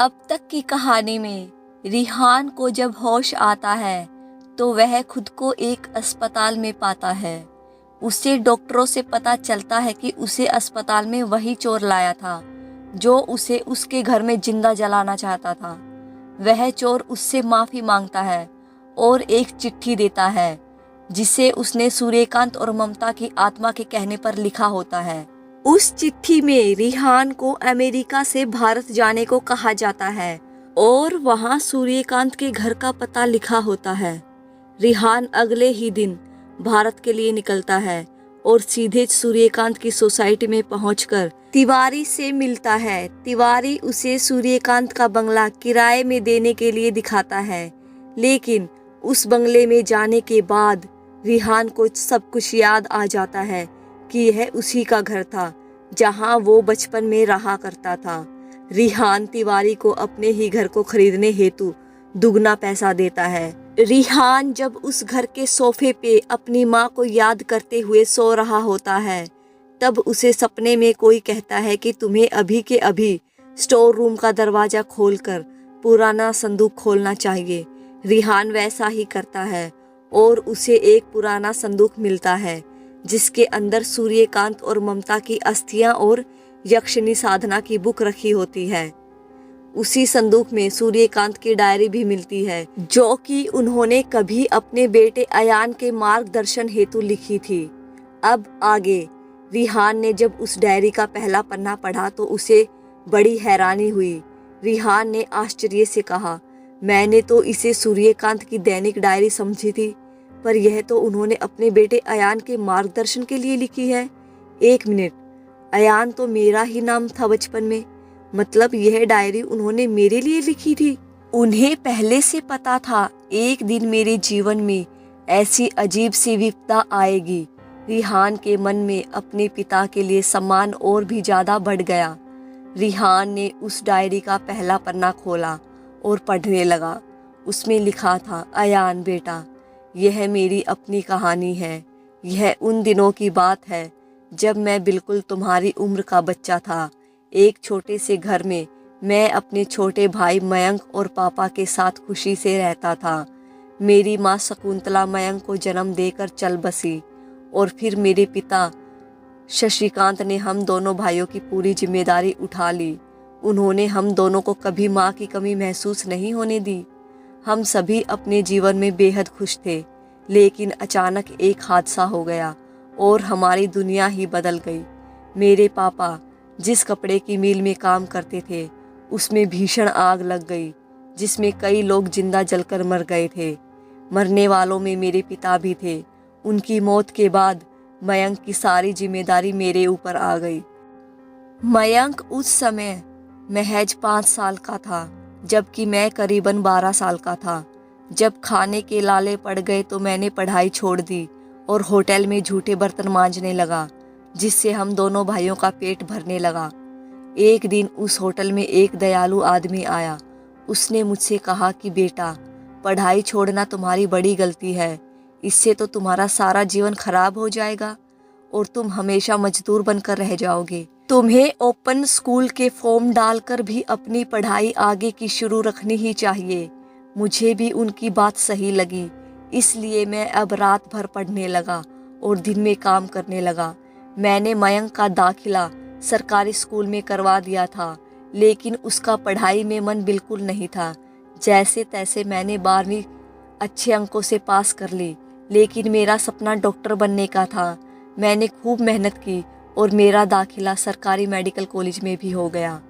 अब तक की कहानी में रिहान को जब होश आता है तो वह खुद को एक अस्पताल में पाता है। उसे डॉक्टरों से पता चलता है कि उसे अस्पताल में वही चोर लाया था जो उसे उसके घर में जिंदा जलाना चाहता था। वह चोर उससे माफी मांगता है और एक चिट्ठी देता है जिसे उसने सूर्यकांत और ममता की आत्मा के कहने पर लिखा होता है। उस चिट्ठी में रिहान को अमेरिका से भारत जाने को कहा जाता है और वहां सूर्यकांत के घर का पता लिखा होता है। रिहान अगले ही दिन भारत के लिए निकलता है और सीधे सूर्यकांत की सोसाइटी में पहुंचकर तिवारी से मिलता है। तिवारी उसे सूर्यकांत का बंगला किराए में देने के लिए दिखाता है, लेकिन उस बंगले में जाने के बाद रिहान को सब कुछ याद आ जाता है कि यह उसी का घर था जहां वो बचपन में रहा करता था। रिहान तिवारी को अपने ही घर को खरीदने हेतु दुगना पैसा देता है। रिहान जब उस घर के सोफे पे अपनी माँ को याद करते हुए सो रहा होता है, तब उसे सपने में कोई कहता है कि तुम्हें अभी के अभी स्टोर रूम का दरवाजा खोलकर पुराना संदूक खोलना चाहिए। रिहान वैसा ही करता है और उसे एक पुराना संदूक मिलता है जिसके अंदर सूर्यकांत और ममता की अस्थियां और यक्षिणी साधना की बुक रखी होती है। उसी संदूक में सूर्यकांत की डायरी भी मिलती है जो कि उन्होंने कभी अपने बेटे अयान के मार्गदर्शन हेतु लिखी थी। अब आगे रिहान ने जब उस डायरी का पहला पन्ना पढ़ा तो उसे बड़ी हैरानी हुई। रिहान ने आश्चर्य से कहा, मैंने तो इसे सूर्यकांत की दैनिक डायरी समझी थी, पर यह तो उन्होंने अपने बेटे अयान के मार्गदर्शन के लिए लिखी है। एक मिनट, अयान तो मेरा ही नाम था बचपन में, मतलब यह डायरी उन्होंने मेरे लिए लिखी थी। उन्हें पहले से पता था एक दिन मेरे जीवन में ऐसी अजीब सी विपदा आएगी। रिहान के मन में अपने पिता के लिए सम्मान और भी ज्यादा बढ़ गया। रिहान ने उस डायरी का पहला पन्ना खोला और पढ़ने लगा। उसमें लिखा था, अयान बेटा, यह मेरी अपनी कहानी है। यह उन दिनों की बात है जब मैं बिल्कुल तुम्हारी उम्र का बच्चा था। एक छोटे से घर में मैं अपने छोटे भाई मयंक और पापा के साथ खुशी से रहता था। मेरी माँ शकुंतला मयंक को जन्म देकर चल बसी और फिर मेरे पिता शशिकांत ने हम दोनों भाइयों की पूरी जिम्मेदारी उठा ली। उन्होंने हम दोनों को कभी माँ की कमी महसूस नहीं होने दी। हम सभी अपने जीवन में बेहद खुश थे, लेकिन अचानक एक हादसा हो गया और हमारी दुनिया ही बदल गई। मेरे पापा जिस कपड़े की मिल में काम करते थे उसमें भीषण आग लग गई, जिसमें कई लोग जिंदा जलकर मर गए थे। मरने वालों में मेरे पिता भी थे। उनकी मौत के बाद मयंक की सारी जिम्मेदारी मेरे ऊपर आ गई। मयंक उस समय महज 5 साल का था, जबकि मैं करीबन 12 साल का था। जब खाने के लाले पड़ गए तो मैंने पढ़ाई छोड़ दी और होटल में झूठे बर्तन मांजने लगा, जिससे हम दोनों भाइयों का पेट भरने लगा। एक दिन उस होटल में एक दयालु आदमी आया। उसने मुझसे कहा कि बेटा, पढ़ाई छोड़ना तुम्हारी बड़ी गलती है। इससे तो तुम्हारा सारा जीवन खराब हो जाएगा और तुम हमेशा मजदूर बनकर रह जाओगे। तुम्हें ओपन स्कूल के फॉर्म डालकर भी अपनी पढ़ाई आगे की शुरू रखनी ही चाहिए। मुझे भी उनकी बात सही लगी, इसलिए मैं अब रात भर पढ़ने लगा और दिन में काम करने लगा। मैंने मयंक का दाखिला सरकारी स्कूल में करवा दिया था, लेकिन उसका पढ़ाई में मन बिल्कुल नहीं था। जैसे तैसे मैंने 12वीं अच्छे अंकों से पास कर ली, लेकिन मेरा सपना डॉक्टर बनने का था। मैंने खूब मेहनत की और मेरा दाखिला सरकारी मेडिकल कॉलेज में भी हो गया।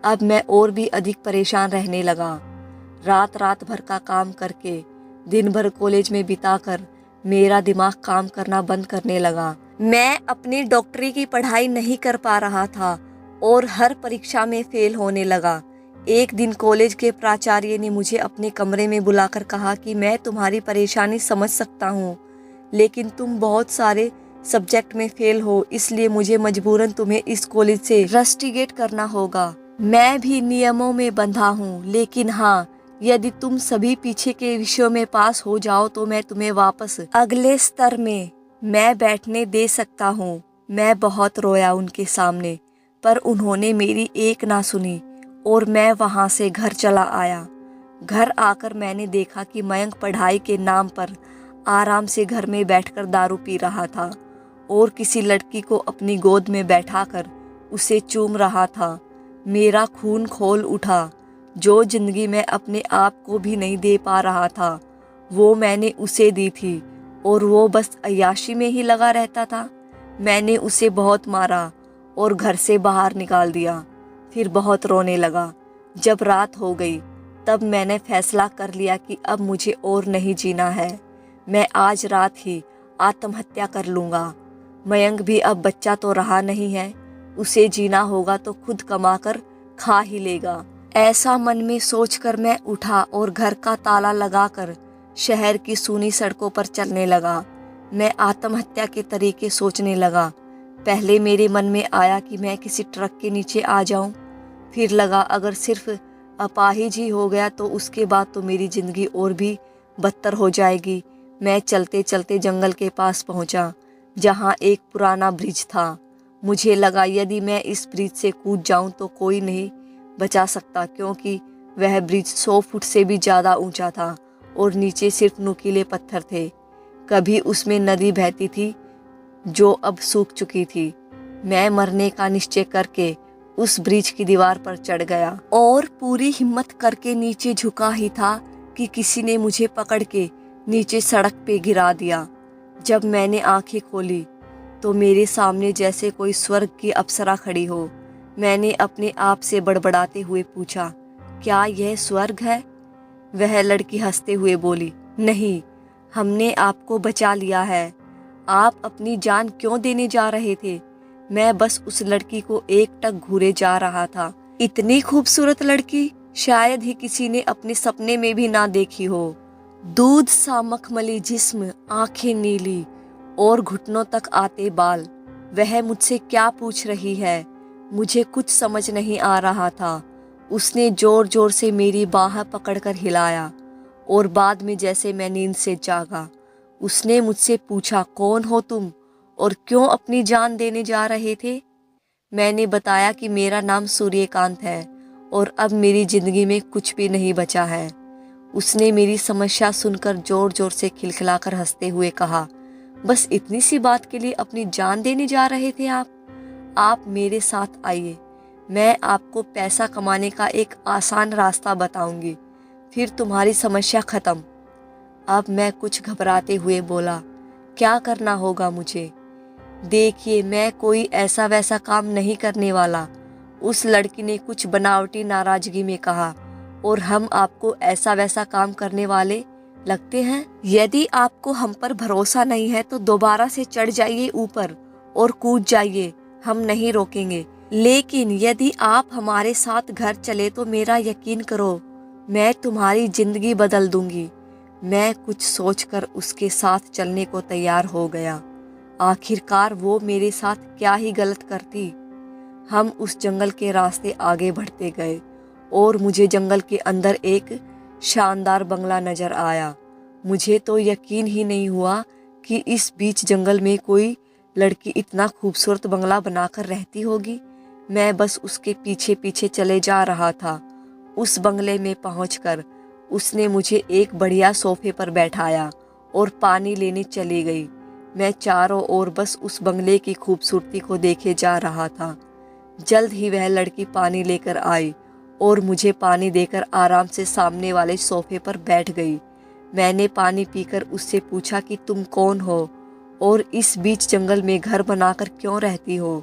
अब मैं और भी अधिक परेशान रहने लगा। रात रात भर का काम करके, दिन भर कॉलेज में बिताकर मेरा दिमाग काम करना बंद करने लगा। मैं अपनी डॉक्टरी की पढ़ाई नहीं कर पा रहा था और हर परीक्षा में फेल होने लगा। एक दिन कॉलेज के प्राचार्य ने मुझे अपने कमरे में बुलाकर कहा कि मैं तुम्हारी परेशानी समझ सकता हूँ, लेकिन तुम बहुत सारे सब्जेक्ट में फेल हो, इसलिए मुझे मजबूरन तुम्हें इस कॉलेज से रस्टिकेट करना होगा। मैं भी नियमों में बंधा हूँ, लेकिन हाँ, यदि तुम सभी पीछे के विषयों में पास हो जाओ तो मैं तुम्हें वापस अगले स्तर में मैं बैठने दे सकता हूँ। मैं बहुत रोया उनके सामने, पर उन्होंने मेरी एक ना सुनी और मैं वहाँ से घर चला आया। घर आकर मैंने देखा कि मयंक पढ़ाई के नाम पर आराम से घर में बैठकर दारू पी रहा था और किसी लड़की को अपनी गोद में बैठाकर उसे चूम रहा था। मेरा खून खौल उठा। जो जिंदगी मैं अपने आप को भी नहीं दे पा रहा था वो मैंने उसे दी थी और वो बस अय्याशी में ही लगा रहता था। मैंने उसे बहुत मारा और घर से बाहर निकाल दिया। फिर बहुत रोने लगा। जब रात हो गई तब मैंने फैसला कर लिया कि अब मुझे और नहीं जीना है। मैं आज रात ही आत्महत्या कर लूँगा। मयंक भी अब बच्चा तो रहा नहीं है, उसे जीना होगा तो खुद कमाकर खा ही लेगा। ऐसा मन में सोचकर मैं उठा और घर का ताला लगाकर शहर की सूनी सड़कों पर चलने लगा। मैं आत्महत्या के तरीके सोचने लगा। पहले मेरे मन में आया कि मैं किसी ट्रक के नीचे आ जाऊं। फिर लगा अगर सिर्फ अपाहिज ही हो गया तो उसके बाद तो मेरी ज़िंदगी और भी बदतर हो जाएगी। मैं चलते चलते जंगल के पास पहुंचा जहां एक पुराना ब्रिज था। मुझे लगा यदि मैं इस ब्रिज से कूद जाऊं तो कोई नहीं बचा सकता, क्योंकि वह ब्रिज 100 फुट से भी ज़्यादा ऊंचा था और नीचे सिर्फ नुकीले पत्थर थे। कभी उसमें नदी बहती थी जो अब सूख चुकी थी। मैं मरने का निश्चय करके उस ब्रिज की दीवार पर चढ़ गया और पूरी हिम्मत करके नीचे झुका ही था कि किसी ने मुझे पकड़ के नीचे सड़क पे गिरा दिया। जब मैंने आंखें खोली तो मेरे सामने जैसे कोई स्वर्ग की अप्सरा खड़ी हो। मैंने अपने आप से बड़बड़ाते हुए पूछा, क्या यह स्वर्ग है? वह लड़की हंसते हुए बोली, नहीं, हमने आपको बचा लिया है। आप अपनी जान क्यों देने जा रहे थे? मैं बस उस लड़की को एकटक घूरे जा रहा था। इतनी खूबसूरत लड़की शायद ही किसी ने अपने सपने में भी ना देखी हो। दूध सा मखमली जिस्म, आंखें नीली और घुटनों तक आते बाल। वह मुझसे क्या पूछ रही है? मुझे कुछ समझ नहीं आ रहा था। उसने जोर जोर से मेरी बाह पकड़कर हिलाया और बाद में जैसे मैं नींद से जागा उसने मुझसे पूछा, कौन हो तुम और क्यों अपनी जान देने जा रहे थे? मैंने बताया कि मेरा नाम सूर्यकांत है और अब मेरी जिंदगी में कुछ भी नहीं बचा है। उसने मेरी समस्या सुनकर जोर जोर से खिलखिलाकर हंसते हुए कहा, बस इतनी सी बात के लिए अपनी जान देने जा रहे थे आप मेरे साथ आइए। मैं आपको पैसा कमाने का एक आसान रास्ता बताऊंगी, फिर तुम्हारी समस्या खत्म। अब मैं कुछ घबराते हुए बोला, क्या करना होगा मुझे? देखिए, मैं कोई ऐसा वैसा काम नहीं करने वाला। उस लड़की ने कुछ बनावटी नाराजगी में कहा, और हम आपको ऐसा वैसा काम करने वाले लगते हैं? यदि आपको हम पर भरोसा नहीं है तो दोबारा से चढ़ जाइए ऊपर और कूद जाइए, हम नहीं रोकेंगे। लेकिन यदि आप हमारे साथ घर चले तो मेरा यकीन करो, मैं तुम्हारी जिंदगी बदल दूंगी। मैं कुछ सोचकर उसके साथ चलने को तैयार हो गया। आखिरकार वो मेरे साथ क्या ही गलत करती। हम उस जंगल के रास्ते आगे बढ़ते गए और मुझे जंगल के अंदर एक शानदार बंगला नजर आया। मुझे तो यकीन ही नहीं हुआ कि इस बीच जंगल में कोई लड़की इतना खूबसूरत बंगला बनाकर रहती होगी। मैं बस उसके पीछे पीछे चले जा रहा था। उस बंगले में पहुंचकर उसने मुझे एक बढ़िया सोफे पर बैठाया और पानी लेने चली गई। मैं चारों ओर बस उस बंगले की खूबसूरती को देखे जा रहा था। जल्द ही वह लड़की पानी लेकर आई और मुझे पानी देकर आराम से सामने वाले सोफे पर बैठ गई। मैंने पानी पीकर उससे पूछा कि तुम कौन हो और इस बीच जंगल में घर बनाकर क्यों रहती हो?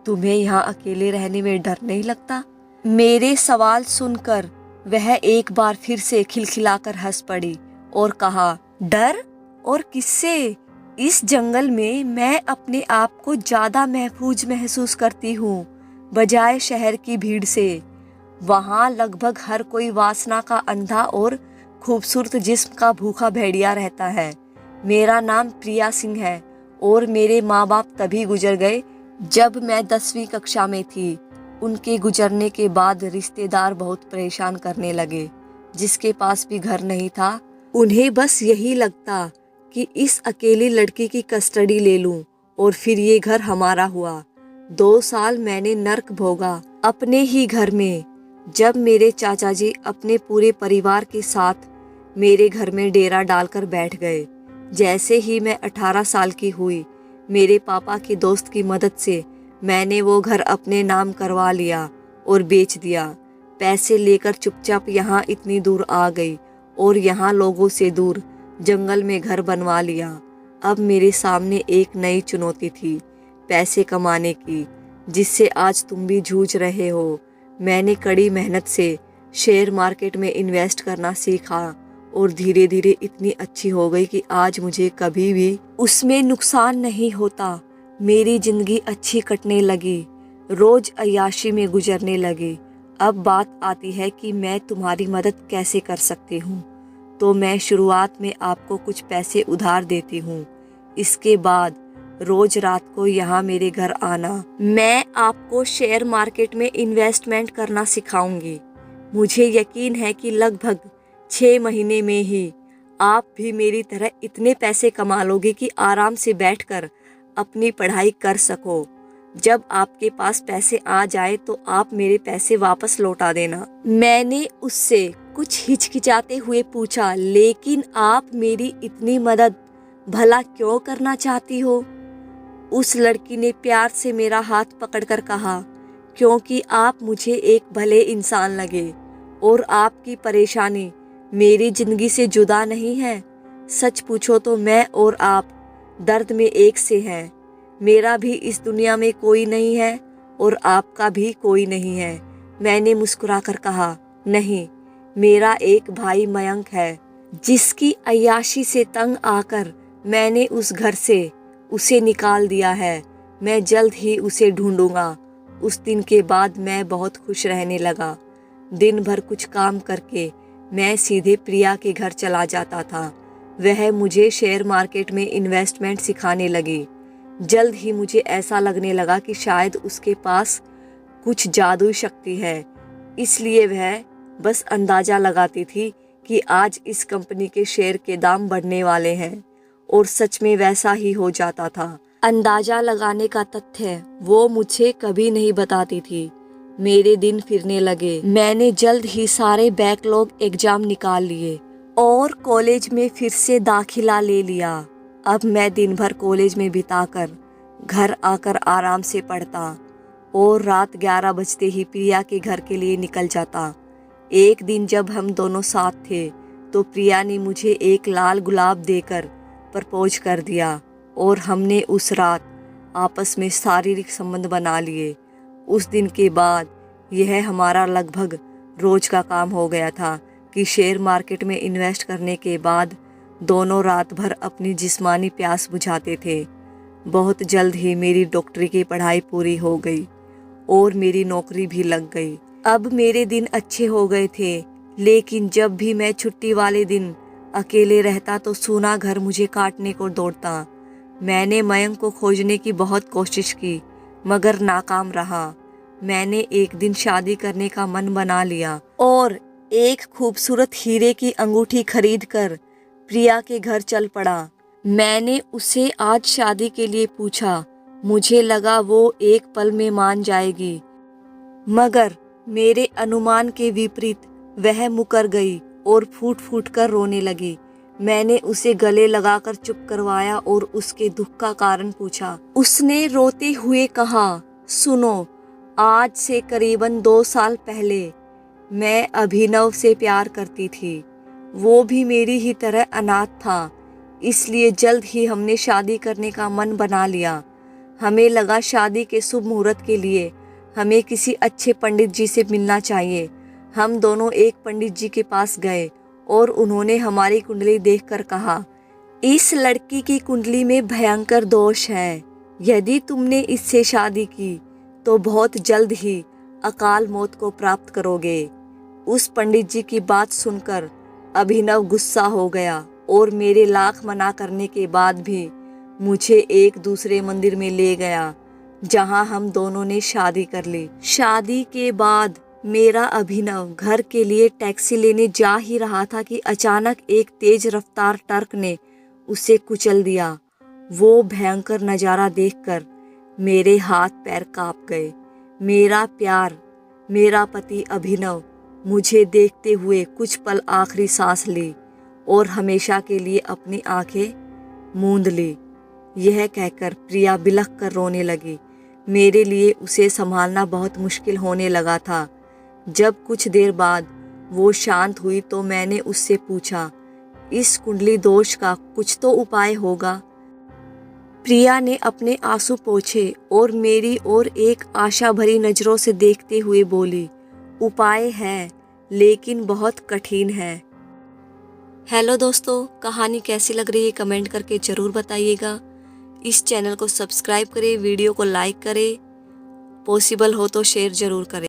तुम्हें यहाँ अकेले रहने में डर नहीं लगता? मेरे सवाल सुनकर वह एक बार फिर से खिलखिलाकर हंस पड़ी और कहा, डर? और किससे? इस जंगल में मैं अपने आप को ज़्यादा महफूज महसूस करती हूँ बजाय शहर की भीड़ से। वहाँ लगभग हर कोई वासना का अंधा और खूबसूरत जिस्म का भूखा भेड़िया रहता है। मेरा नाम प्रिया सिंह है और मेरे माँ बाप तभी गुजर गए जब मैं 10वीं कक्षा में थी। उनके गुजरने के बाद रिश्तेदार बहुत परेशान करने लगे। जिसके पास भी घर नहीं था उन्हें बस यही लगता कि इस अकेली लड़की की कस्टडी ले लूं और फिर ये घर हमारा हुआ। 2 साल मैंने नर्क भोगा अपने ही घर में। जब मेरे चाचा जी अपने पूरे परिवार के साथ मेरे घर में डेरा डालकर बैठ गए। जैसे ही मैं 18 साल की हुई, मेरे पापा के दोस्त की मदद से मैंने वो घर अपने नाम करवा लिया और बेच दिया। पैसे लेकर चुपचाप यहाँ इतनी दूर आ गई और यहाँ लोगों से दूर जंगल में घर बनवा लिया। अब मेरे सामने एक नई चुनौती थी, पैसे कमाने की, जिससे आज तुम भी जूझ रहे हो। मैंने कड़ी मेहनत से शेयर मार्केट में इन्वेस्ट करना सीखा और धीरे धीरे इतनी अच्छी हो गई कि आज मुझे कभी भी उसमें नुकसान नहीं होता। मेरी जिंदगी अच्छी कटने लगी, रोज अय्याशी में गुजरने लगी। अब बात आती है कि मैं तुम्हारी मदद कैसे कर सकती हूँ। तो मैं शुरुआत में आपको कुछ पैसे उधार देती हूँ। इसके बाद रोज रात को यहाँ मेरे घर आना। मैं आपको शेयर मार्केट में इन्वेस्टमेंट करना सिखाऊंगी। मुझे यकीन है कि लगभग 6 महीने में ही आप भी मेरी तरह इतने पैसे कमा लोगे कि आराम से बैठकर अपनी पढ़ाई कर सको। जब आपके पास पैसे आ जाए तो आप मेरे पैसे वापस लौटा देना। मैंने उससे कुछ हिचकिचाते हुए पूछा, लेकिन आप मेरी इतनी मदद भला क्यों करना चाहती हो? उस लड़की ने प्यार से मेरा हाथ पकड़कर कहा, क्योंकि आप मुझे एक भले इंसान लगे और आपकी परेशानी मेरी जिंदगी से जुदा नहीं है। सच पूछो तो मैं और आप दर्द में एक से हैं। मेरा भी इस दुनिया में कोई नहीं है और आपका भी कोई नहीं है। मैंने मुस्कुराकर कहा, नहीं, मेरा एक भाई मयंक है, जिसकी अय्याशी से तंग आकर मैंने उस घर से उसे निकाल दिया है। मैं जल्द ही उसे ढूंढूंगा। उस दिन के बाद मैं बहुत खुश रहने लगा। दिन भर कुछ काम करके मैं सीधे प्रिया के घर चला जाता था। वह मुझे शेयर मार्केट में इन्वेस्टमेंट सिखाने लगी। जल्द ही मुझे ऐसा लगने लगा कि शायद उसके पास कुछ जादुई शक्ति है, इसलिए वह बस अंदाजा लगाती थी कि आज इस कंपनी के शेयर के दाम बढ़ने वाले हैं, और सच में वैसा ही हो जाता था। अंदाजा लगाने का तथ्य वो मुझे कभी नहीं बताती थी। मेरे दिन फिरने लगे। मैंने जल्द ही सारे बैकलॉग एग्जाम निकाल लिए और कॉलेज में फिर से दाखिला ले लिया। अब मैं दिन भर कॉलेज में बिताकर घर आकर आराम से पढ़ता और रात 11 बजते ही प्रिया के घर के लिए निकल जाता। एक दिन जब हम दोनों साथ थे तो प्रिया ने मुझे एक लाल गुलाब देकर प्रपोज कर दिया और हमने उस रात आपस में शारीरिक संबंध बना लिए। उस दिन के बाद यह हमारा लगभग रोज का काम हो गया था कि शेयर मार्केट में इन्वेस्ट करने के बाद दोनों रात भर अपनी जिस्मानी प्यास बुझाते थे। बहुत जल्द ही मेरी डॉक्टरी की पढ़ाई पूरी हो गई और मेरी नौकरी भी लग गई। अब मेरे दिन अच्छे हो गए थे, लेकिन जब भी मैं छुट्टी वाले दिन अकेले रहता तो सूना घर मुझे काटने को दौड़ता। मैंने मयंक को खोजने की बहुत कोशिश की, मगर नाकाम रहा। मैंने एक दिन शादी करने का मन बना लिया और एक खूबसूरत हीरे की अंगूठी खरीदकर प्रिया के घर चल पड़ा। मैंने उसे आज शादी के लिए पूछा। मुझे लगा वो एक पल में मान जाएगी, मगर मेरे अनुमान के विपरीत वह मुकर गई और फूट फूट कर रोने लगी। मैंने उसे गले लगाकर चुप करवाया और उसके दुख का कारण पूछा। उसने रोते हुए कहा, सुनो, आज से करीबन 2 साल पहले मैं अभिनव से प्यार करती थी। वो भी मेरी ही तरह अनाथ था, इसलिए जल्द ही हमने शादी करने का मन बना लिया। हमें लगा शादी के शुभ मुहूर्त के लिए हमें किसी अच्छे पंडित जी से मिलना चाहिए। हम दोनों एक पंडित जी के पास गए और उन्होंने हमारी कुंडली देखकर कहा, इस लड़की की कुंडली में भयंकर दोष है। यदि तुमने इससे शादी की तो बहुत जल्द ही अकाल मौत को प्राप्त करोगे। उस पंडित जी की बात सुनकर अभिनव गुस्सा हो गया और मेरे लाख मना करने के बाद भी मुझे एक दूसरे मंदिर में ले गया, जहां हम दोनों ने शादी कर ली। शादी के बाद मेरा अभिनव घर के लिए टैक्सी लेने जा ही रहा था कि अचानक एक तेज रफ्तार ट्रक ने उसे कुचल दिया। वो भयंकर नज़ारा देखकर मेरे हाथ पैर कांप गए। मेरा प्यार मेरा पति अभिनव मुझे देखते हुए कुछ पल आखिरी सांस ली और हमेशा के लिए अपनी आंखें मूंद ली। यह कहकर प्रिया बिलख कर रोने लगी। मेरे लिए उसे संभालना बहुत मुश्किल होने लगा था। जब कुछ देर बाद वो शांत हुई तो मैंने उससे पूछा, इस कुंडली दोष का कुछ तो उपाय होगा। प्रिया ने अपने आंसू पोंछे और मेरी ओर एक आशा भरी नज़रों से देखते हुए बोली, उपाय है लेकिन बहुत कठिन है। हेलो दोस्तों, कहानी कैसी लग रही है कमेंट करके ज़रूर बताइएगा। इस चैनल को सब्सक्राइब करें, वीडियो को लाइक करें, पॉसिबल हो तो शेयर ज़रूर करें।